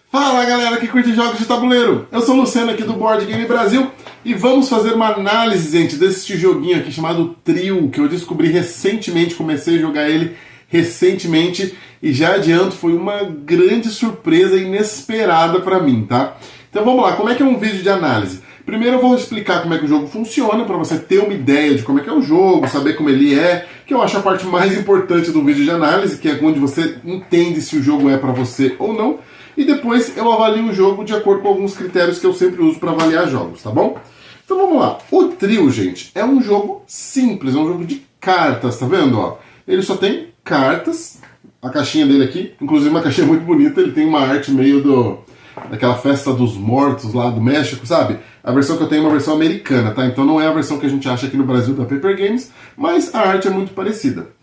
Fala galera que curte jogos de tabuleiro, eu sou o Luciano aqui do Board Game Brasil e vamos fazer uma análise, gente, desse joguinho aqui chamado Trio, que eu descobri recentemente, comecei a jogar ele recentemente e já adianto, foi uma grande surpresa inesperada pra mim, tá? Então vamos lá, como é que é um vídeo de análise? Primeiro eu vou explicar como é que o jogo funciona, para você ter uma ideia de como é que é o jogo, saber como ele é, que eu acho a parte mais importante do vídeo de análise, que é onde você entende se o jogo é para você ou não. E depois eu avalio o jogo de acordo com alguns critérios que eu sempre uso para avaliar jogos, tá bom? Então vamos lá. O Trio, gente, é um jogo simples, é um jogo de cartas, tá vendo? Ó, ele só tem cartas, a caixinha dele aqui, inclusive uma caixinha muito bonita, ele tem uma arte meio daquela festa dos mortos lá do México, sabe? A versão que eu tenho é uma versão americana, tá? Então não é a versão que a gente acha aqui no Brasil da Paper Games, mas a arte é muito parecida.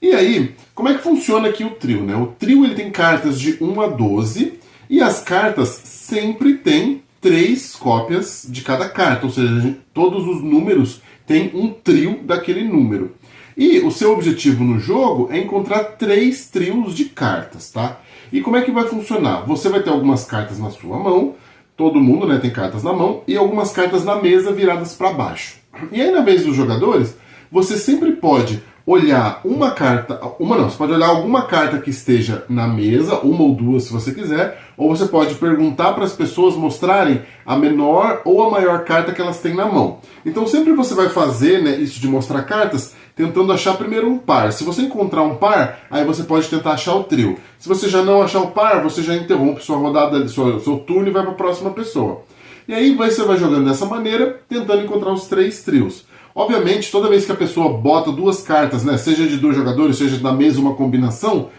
E aí, como é que funciona aqui o Trio, né? O Trio ele tem cartas de 1 a 12 e as cartas sempre têm 3 cópias de cada carta, ou seja, todos os números têm um trio daquele número. E o seu objetivo no jogo é encontrar 3 trios de cartas, tá? E como é que vai funcionar? Você vai ter algumas cartas na sua mão, todo mundo, né, tem cartas na mão, e algumas cartas na mesa viradas para baixo. E aí, na vez dos jogadores, você sempre pode olhar uma carta, você pode olhar alguma carta que esteja na mesa, uma ou duas se você quiser, ou você pode perguntar para as pessoas mostrarem a menor ou a maior carta que elas têm na mão. Então sempre você vai fazer, né, isso de mostrar cartas, tentando achar primeiro um par. Se você encontrar um par, aí você pode tentar achar o trio. Se você já não achar o par, você já interrompe sua rodada, seu turno e vai para a próxima pessoa. E aí você vai jogando dessa maneira, tentando encontrar os 3 trios. Obviamente, toda vez que a pessoa bota 2 cartas, né, seja de 2 jogadores, seja da mesma combinação,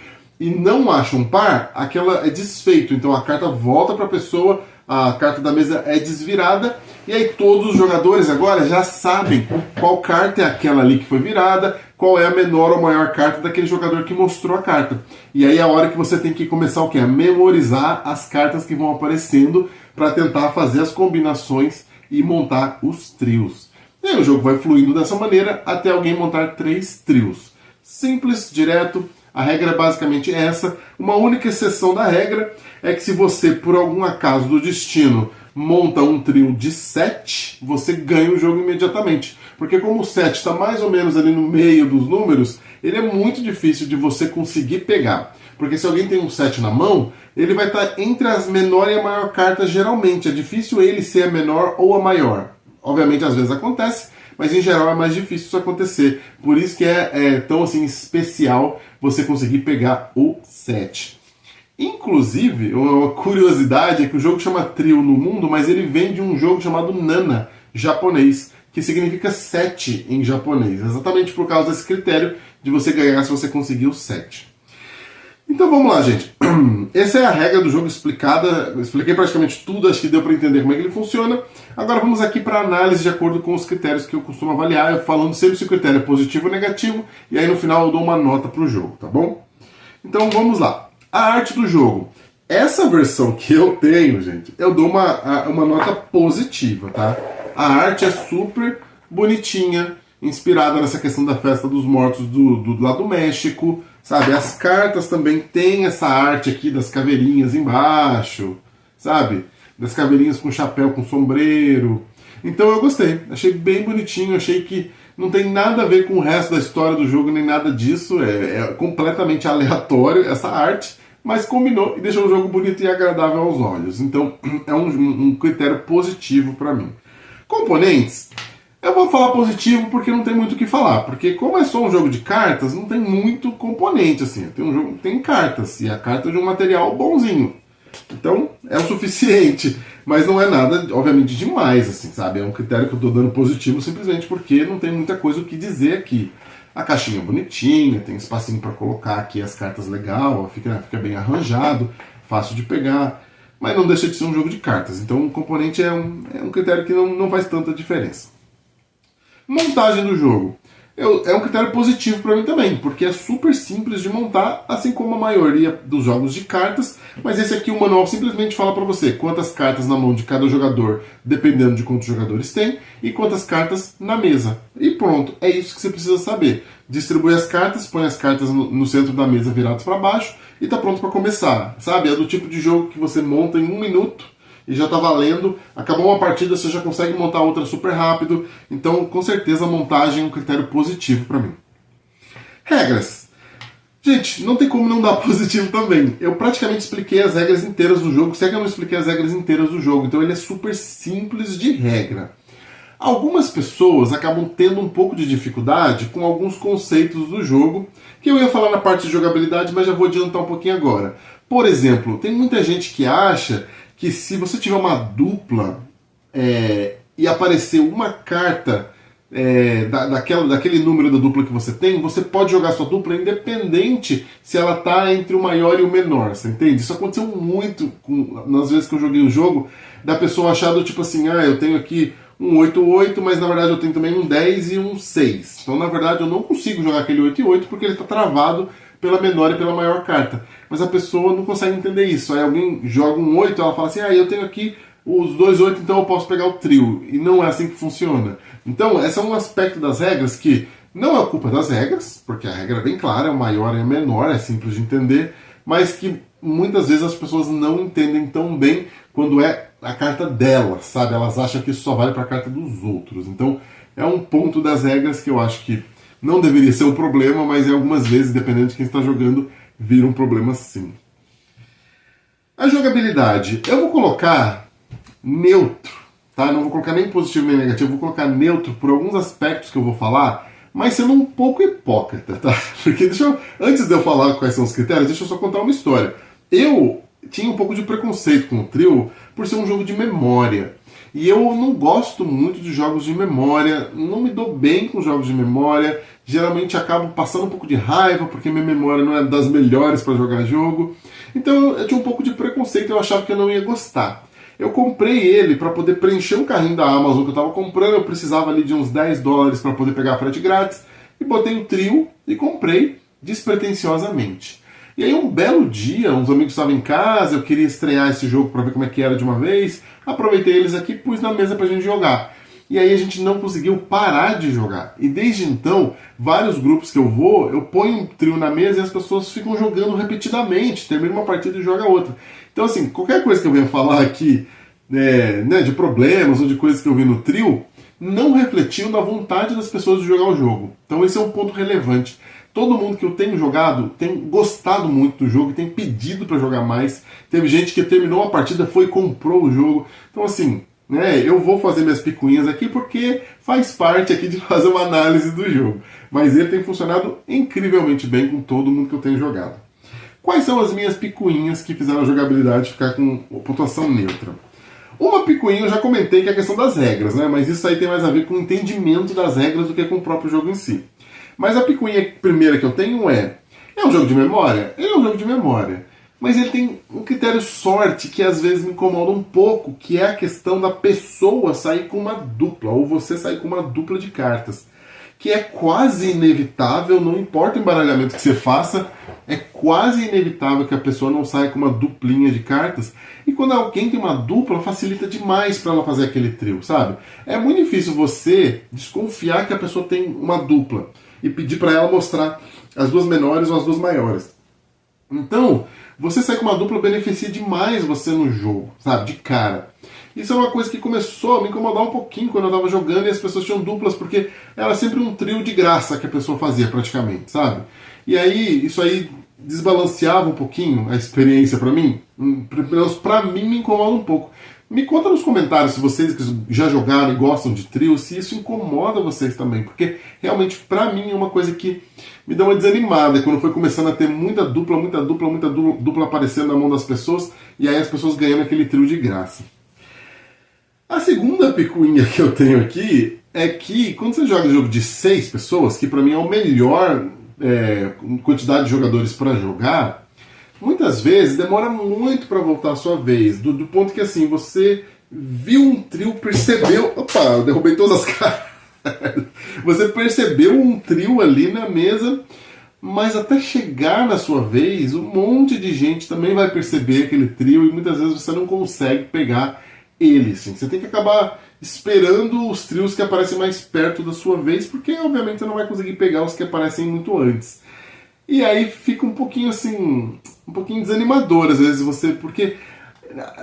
e não acha um par, aquela é desfeito. Então a carta volta para a pessoa, a carta da mesa é desvirada, e aí todos os jogadores agora já sabem qual carta é aquela ali que foi virada, qual é a menor ou maior carta daquele jogador que mostrou a carta. E aí é a hora que você tem que começar o quê? A memorizar as cartas que vão aparecendo para tentar fazer as combinações e montar os trios. E aí o jogo vai fluindo dessa maneira até alguém montar 3 trios. Simples, direto, a regra é basicamente essa. Uma única exceção da regra é que se você, por algum acaso do destino, monta um trio de 7, você ganha o jogo imediatamente. Porque como o 7 está mais ou menos ali no meio dos números, ele é muito difícil de você conseguir pegar. Porque se alguém tem um 7 na mão, ele vai estar entre as menor e a maior carta geralmente. É difícil ele ser a menor ou a maior. Obviamente, às vezes acontece, mas em geral é mais difícil isso acontecer. Por isso que é tão assim especial você conseguir pegar o 7. Inclusive, uma curiosidade é que o jogo chama Trio no mundo, mas ele vem de um jogo chamado Nana, japonês, que significa 7 em japonês. Exatamente por causa desse critério de você ganhar se você conseguir o 7. Então vamos lá, gente. Essa é a regra do jogo explicada. Eu expliquei praticamente tudo, acho que deu para entender como é que ele funciona. Agora vamos aqui para análise de acordo com os critérios que eu costumo avaliar, eu falando sempre se o critério é positivo ou negativo, e aí no final eu dou uma nota para o jogo, tá bom? Então vamos lá. A arte do jogo. Essa versão que eu tenho, gente, eu dou uma nota positiva, tá? A arte é super bonitinha, inspirada nessa questão da festa dos mortos lá do México, sabe? As cartas também têm essa arte aqui das caveirinhas embaixo, sabe? Das caveirinhas com chapéu, com sombreiro. Então eu gostei, achei bem bonitinho, achei que não tem nada a ver com o resto da história do jogo, nem nada disso, é completamente aleatório essa arte, mas combinou e deixou o jogo bonito e agradável aos olhos. Então é um critério positivo para mim. Componentes. Eu vou falar positivo porque não tem muito o que falar, porque como é só um jogo de cartas, não tem muito componente, assim. Tem cartas, e a carta é de um material bonzinho. Então, é o suficiente, mas não é nada, obviamente, demais, assim, sabe? É um critério que eu tô dando positivo simplesmente porque não tem muita coisa o que dizer aqui. A caixinha é bonitinha, tem espacinho para colocar aqui as cartas legal, fica bem arranjado, fácil de pegar, mas não deixa de ser um jogo de cartas. Então, o componente é um critério que não faz tanta diferença. Montagem do jogo. é um critério positivo para mim também, porque é super simples de montar, assim como a maioria dos jogos de cartas, mas esse aqui o manual simplesmente fala para você quantas cartas na mão de cada jogador, dependendo de quantos jogadores tem, e quantas cartas na mesa. E pronto, é isso que você precisa saber. Distribui as cartas, põe as cartas no centro da mesa viradas para baixo e tá pronto para começar, sabe? É do tipo de jogo que você monta em 1 minuto, e já está valendo, acabou uma partida, você já consegue montar outra super rápido, então com certeza a montagem é um critério positivo para mim. Regras. Gente, não tem como não dar positivo também. Eu praticamente expliquei as regras inteiras do jogo, se é que eu não expliquei as regras inteiras do jogo, então ele é super simples de regra. Algumas pessoas acabam tendo um pouco de dificuldade com alguns conceitos do jogo, que eu ia falar na parte de jogabilidade, mas já vou adiantar um pouquinho agora. Por exemplo, tem muita gente que acha que se você tiver uma dupla e aparecer uma carta daquele número da dupla que você tem, você pode jogar sua dupla independente se ela está entre o maior e o menor, você entende? Isso aconteceu muito nas vezes que eu joguei o jogo, da pessoa achar do tipo assim, eu tenho aqui um 8-8, mas na verdade eu tenho também um 10 e um 6. Então na verdade eu não consigo jogar aquele 8 e 8 porque ele está travado pela menor e pela maior carta. Mas a pessoa não consegue entender isso. Aí alguém joga um 8, ela fala assim, eu tenho aqui os 2 8, então eu posso pegar o trio. E não é assim que funciona. Então, esse é um aspecto das regras que não é culpa das regras, porque a regra é bem clara, é o maior e o menor, é simples de entender, mas que muitas vezes as pessoas não entendem tão bem quando é a carta delas, sabe? Elas acham que isso só vale para a carta dos outros. Então, é um ponto das regras que eu acho que não deveria ser um problema, mas algumas vezes, dependendo de quem está jogando, vira um problema sim. A jogabilidade. Eu vou colocar neutro, tá? Não vou colocar nem positivo nem negativo, vou colocar neutro por alguns aspectos que eu vou falar, mas sendo um pouco hipócrita, tá? Porque antes de eu falar quais são os critérios, deixa eu só contar uma história. Eu tinha um pouco de preconceito com o trio por ser um jogo de memória. E eu não gosto muito de jogos de memória, não me dou bem com jogos de memória, geralmente acabo passando um pouco de raiva porque minha memória não é das melhores para jogar jogo. Então eu tinha um pouco de preconceito, eu achava que eu não ia gostar. Eu comprei ele para poder preencher um carrinho da Amazon que eu estava comprando, eu precisava ali de uns $10 para poder pegar frete grátis, e botei o trio e comprei despretensiosamente. E aí um belo dia, uns amigos estavam em casa, eu queria estrear esse jogo para ver como é que era de uma vez, aproveitei eles aqui e pus na mesa pra gente jogar. E aí a gente não conseguiu parar de jogar. E desde então, vários grupos que eu vou, eu ponho um trio na mesa e as pessoas ficam jogando repetidamente, termina uma partida e joga outra. Então assim, qualquer coisa que eu venha falar aqui, de problemas ou de coisas que eu vi no trio, não refletiu na vontade das pessoas de jogar o jogo. Então esse é um ponto relevante. Todo mundo que eu tenho jogado tem gostado muito do jogo, tem pedido para jogar mais. Teve gente que terminou a partida, foi e comprou o jogo. Então assim, eu vou fazer minhas picuinhas aqui porque faz parte aqui de fazer uma análise do jogo. Mas ele tem funcionado incrivelmente bem com todo mundo que eu tenho jogado. Quais são as minhas picuinhas que fizeram a jogabilidade ficar com pontuação neutra? Uma picuinha eu já comentei que é a questão das regras, né? Mas isso aí tem mais a ver com o entendimento das regras do que com o próprio jogo em si. Mas a picuinha primeira que eu tenho é um jogo de memória? Ele é um jogo de memória. Mas ele tem um critério sorte que às vezes me incomoda um pouco, que é a questão da pessoa sair com uma dupla, ou você sair com uma dupla de cartas. Que é quase inevitável, não importa o embaralhamento que você faça, é quase inevitável que a pessoa não saia com uma duplinha de cartas. E quando alguém tem uma dupla, facilita demais para ela fazer aquele trio, sabe? É muito difícil você desconfiar que a pessoa tem uma dupla e pedir para ela mostrar as duas menores ou as duas maiores. Então, você sair com uma dupla beneficia demais você no jogo, sabe? De cara. Isso é uma coisa que começou a me incomodar um pouquinho quando eu estava jogando e as pessoas tinham duplas, porque era sempre um trio de graça que a pessoa fazia praticamente, sabe? E aí, isso aí desbalanceava um pouquinho a experiência para mim. Pelo menos pra mim me incomoda um pouco. Me conta nos comentários se vocês que já jogaram e gostam de trio, se isso incomoda vocês também, porque realmente pra mim é uma coisa que me dá uma desanimada quando foi começando a ter muita dupla aparecendo na mão das pessoas e aí as pessoas ganhando aquele trio de graça. A segunda picuinha que eu tenho aqui é que quando você joga jogo de 6 pessoas, que pra mim é o melhor quantidade de jogadores para jogar, muitas vezes demora muito para voltar a sua vez, do ponto que assim, você viu um trio, percebeu... Opa, eu derrubei todas as caras. Você percebeu um trio ali na mesa, mas até chegar na sua vez, um monte de gente também vai perceber aquele trio e muitas vezes você não consegue pegar ele. Assim. Você tem que acabar esperando os trios que aparecem mais perto da sua vez, porque obviamente você não vai conseguir pegar os que aparecem muito antes. E aí fica um pouquinho assim, um pouquinho desanimador às vezes você, porque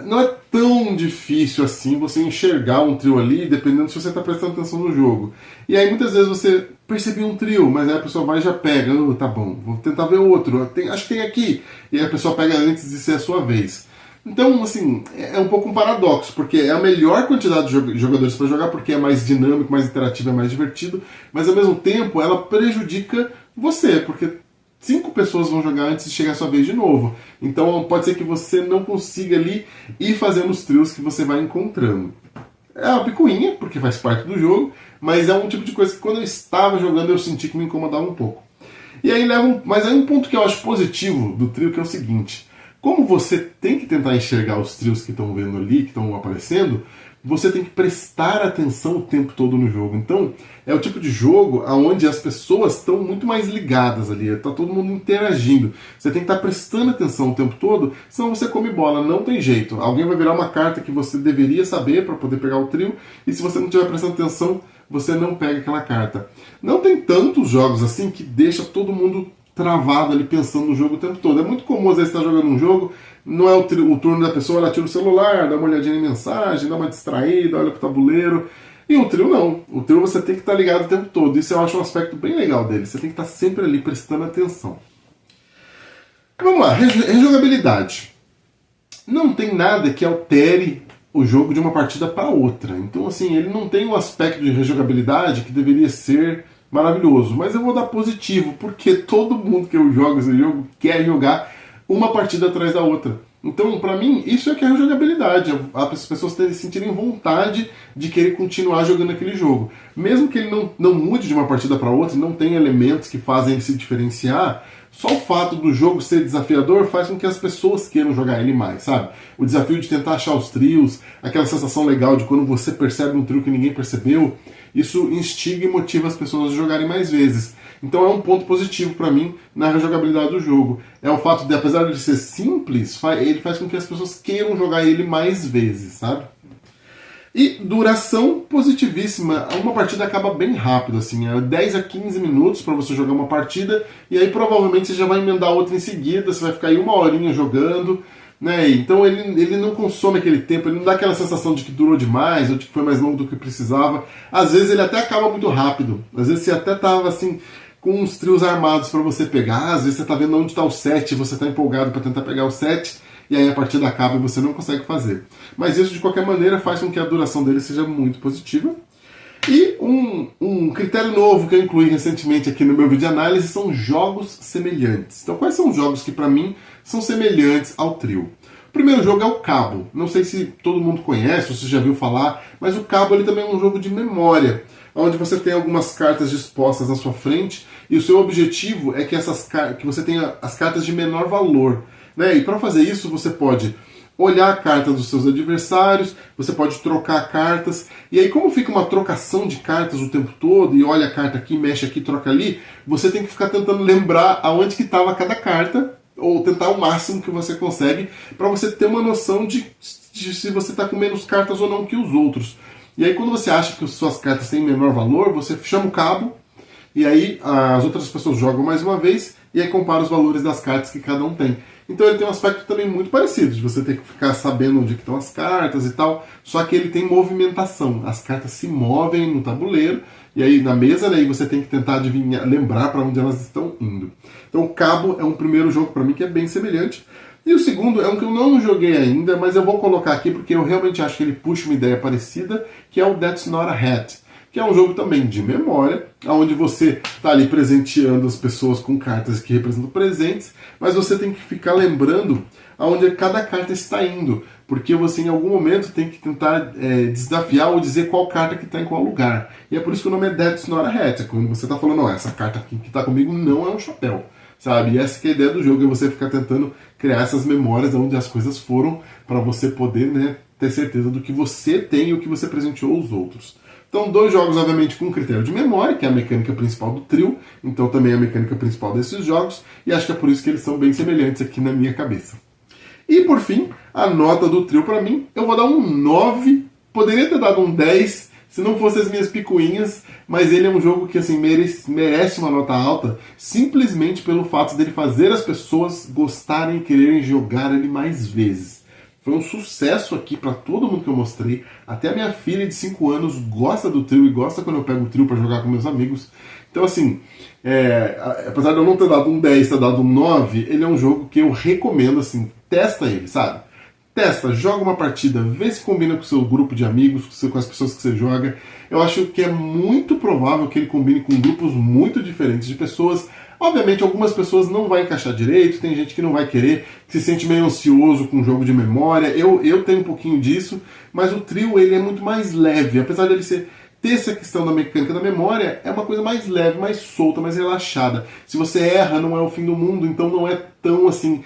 não é tão difícil assim você enxergar um trio ali, dependendo se você está prestando atenção no jogo. E aí muitas vezes você percebeu um trio, mas aí a pessoa vai e já pega, tá bom, vou tentar ver outro, acho que tem aqui. E aí a pessoa pega antes de ser a sua vez. Então, assim, é um pouco um paradoxo, porque é a melhor quantidade de jogadores para jogar, porque é mais dinâmico, mais interativo, é mais divertido, mas ao mesmo tempo ela prejudica você, porque 5 pessoas vão jogar antes de chegar a sua vez de novo. Então pode ser que você não consiga ali ir fazendo os trios que você vai encontrando. É uma picuinha, porque faz parte do jogo, mas é um tipo de coisa que quando eu estava jogando eu senti que me incomodava um pouco. E aí mas aí um ponto que eu acho positivo do trio que é o seguinte: como você tem que tentar enxergar os trios que estão vendo ali, que estão aparecendo, você tem que prestar atenção o tempo todo no jogo. Então, é o tipo de jogo onde as pessoas estão muito mais ligadas ali, está todo mundo interagindo. Você tem que estar prestando atenção o tempo todo, senão você come bola, não tem jeito. Alguém vai virar uma carta que você deveria saber para poder pegar o trio, e se você não estiver prestando atenção, você não pega aquela carta. Não tem tantos jogos assim que deixa todo mundo travado ali pensando no jogo o tempo todo. É muito comum às vezes estar jogando um jogo, não é o turno da pessoa, ela tira o celular, dá uma olhadinha em mensagem, dá uma distraída, olha pro tabuleiro. E o trio não. O trio você tem que estar ligado o tempo todo. Isso eu acho um aspecto bem legal dele. Você tem que estar sempre ali prestando atenção. Vamos lá, rejogabilidade. Não tem nada que altere o jogo de uma partida para outra. Então, assim, ele não tem um aspecto de rejogabilidade que deveria ser maravilhoso, mas eu vou dar positivo, porque todo mundo que eu jogo esse jogo quer jogar uma partida atrás da outra. Então, pra mim, isso é que é a jogabilidade. As pessoas sentirem vontade de querer continuar jogando aquele jogo. Mesmo que ele não mude de uma partida para outra, não tenha elementos que fazem ele se diferenciar, só o fato do jogo ser desafiador faz com que as pessoas queiram jogar ele mais, sabe? O desafio de tentar achar os trios, aquela sensação legal de quando você percebe um trio que ninguém percebeu, isso instiga e motiva as pessoas a jogarem mais vezes. Então é um ponto positivo para mim na rejogabilidade do jogo. É o fato de, apesar de ser simples, ele faz com que as pessoas queiram jogar ele mais vezes, sabe? E duração positivíssima. Uma partida acaba bem rápido, assim, é 10 a 15 minutos para você jogar uma partida, e aí provavelmente você já vai emendar outra em seguida, você vai ficar aí uma horinha jogando, né? Então ele não consome aquele tempo, ele não dá aquela sensação de que durou demais, ou de que foi mais longo do que precisava. Às vezes ele até acaba muito rápido, às vezes você até tava assim, com uns trios armados para você pegar, às vezes você tá vendo onde está o 7, você tá empolgado para tentar pegar o 7, e aí a partida acaba e você não consegue fazer. Mas isso, de qualquer maneira, faz com que a duração dele seja muito positiva. E um critério novo que eu incluí recentemente aqui no meu vídeo de análise são jogos semelhantes. Então, quais são os jogos que, para mim, são semelhantes ao trio? O primeiro jogo é o Cabo. Não sei se todo mundo conhece ou se já viu falar, mas o Cabo ele também é um jogo de memória, onde você tem algumas cartas dispostas na sua frente e o seu objetivo é que você tenha as cartas de menor valor. Né? E para fazer isso você pode olhar a carta dos seus adversários, você pode trocar cartas, e aí como fica uma trocação de cartas o tempo todo, e olha a carta aqui, mexe aqui, troca ali, você tem que ficar tentando lembrar aonde que estava cada carta, ou tentar o máximo que você consegue, para você ter uma noção de se você está com menos cartas ou não que os outros. E aí quando você acha que as suas cartas têm menor valor, você chama o cabo, e aí as outras pessoas jogam mais uma vez, e aí compara os valores das cartas que cada um tem. Então ele tem um aspecto também muito parecido, de você ter que ficar sabendo onde estão as cartas e tal, só que ele tem movimentação. As cartas se movem no tabuleiro, e aí na mesa, né, e você tem que tentar adivinhar, lembrar para onde elas estão indo. Então o Cabo é um primeiro jogo para mim que é bem semelhante. E o segundo é um que eu não joguei ainda, mas eu vou colocar aqui porque eu realmente acho que ele puxa uma ideia parecida, que é o That's Not a Hat, que é um jogo também de memória, onde você está ali presenteando as pessoas com cartas que representam presentes, mas você tem que ficar lembrando aonde cada carta está indo, porque você em algum momento tem que tentar desafiar ou dizer qual carta que está em qual lugar. E é por isso que o nome é That's Not a Hat, quando você está falando, essa carta aqui que está comigo não é um chapéu, sabe? E essa que é a ideia do jogo, é você ficar tentando criar essas memórias onde as coisas foram, para você poder, né, ter certeza do que você tem e o que você presenteou aos outros. Então, 2 jogos, obviamente, com critério de memória, que é a mecânica principal do trio, então também é a mecânica principal desses jogos, e acho que é por isso que eles são bem semelhantes aqui na minha cabeça. E, por fim, a nota do trio para mim, eu vou dar um 9, poderia ter dado um 10, se não fossem as minhas picuinhas, mas ele é um jogo que assim, merece uma nota alta, simplesmente pelo fato dele fazer as pessoas gostarem e quererem jogar ele mais vezes. Foi um sucesso aqui para todo mundo que eu mostrei. Até a minha filha de 5 anos gosta do trio e gosta quando eu pego o trio para jogar com meus amigos. Então, assim, apesar de eu não ter dado um 10, ter dado um 9, ele é um jogo que eu recomendo, assim, testa ele, sabe? Testa, joga uma partida, vê se combina com o seu grupo de amigos, com as pessoas que você joga. Eu acho que é muito provável que ele combine com grupos muito diferentes de pessoas. Obviamente, algumas pessoas não vai encaixar direito, tem gente que não vai querer, que se sente meio ansioso com o jogo de memória. Eu tenho um pouquinho disso, mas o trio ele é muito mais leve. Apesar de ele ter essa questão da mecânica da memória, é uma coisa mais leve, mais solta, mais relaxada. Se você erra, não é o fim do mundo, então não é tão assim,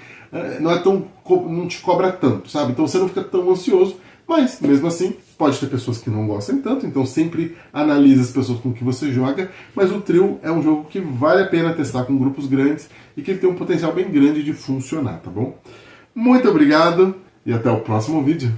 não te cobra tanto, sabe? Então você não fica tão ansioso, mas mesmo assim, pode ter pessoas que não gostem tanto, então sempre analise as pessoas com que você joga, mas o trio é um jogo que vale a pena testar com grupos grandes e que ele tem um potencial bem grande de funcionar, tá bom? Muito obrigado e até o próximo vídeo.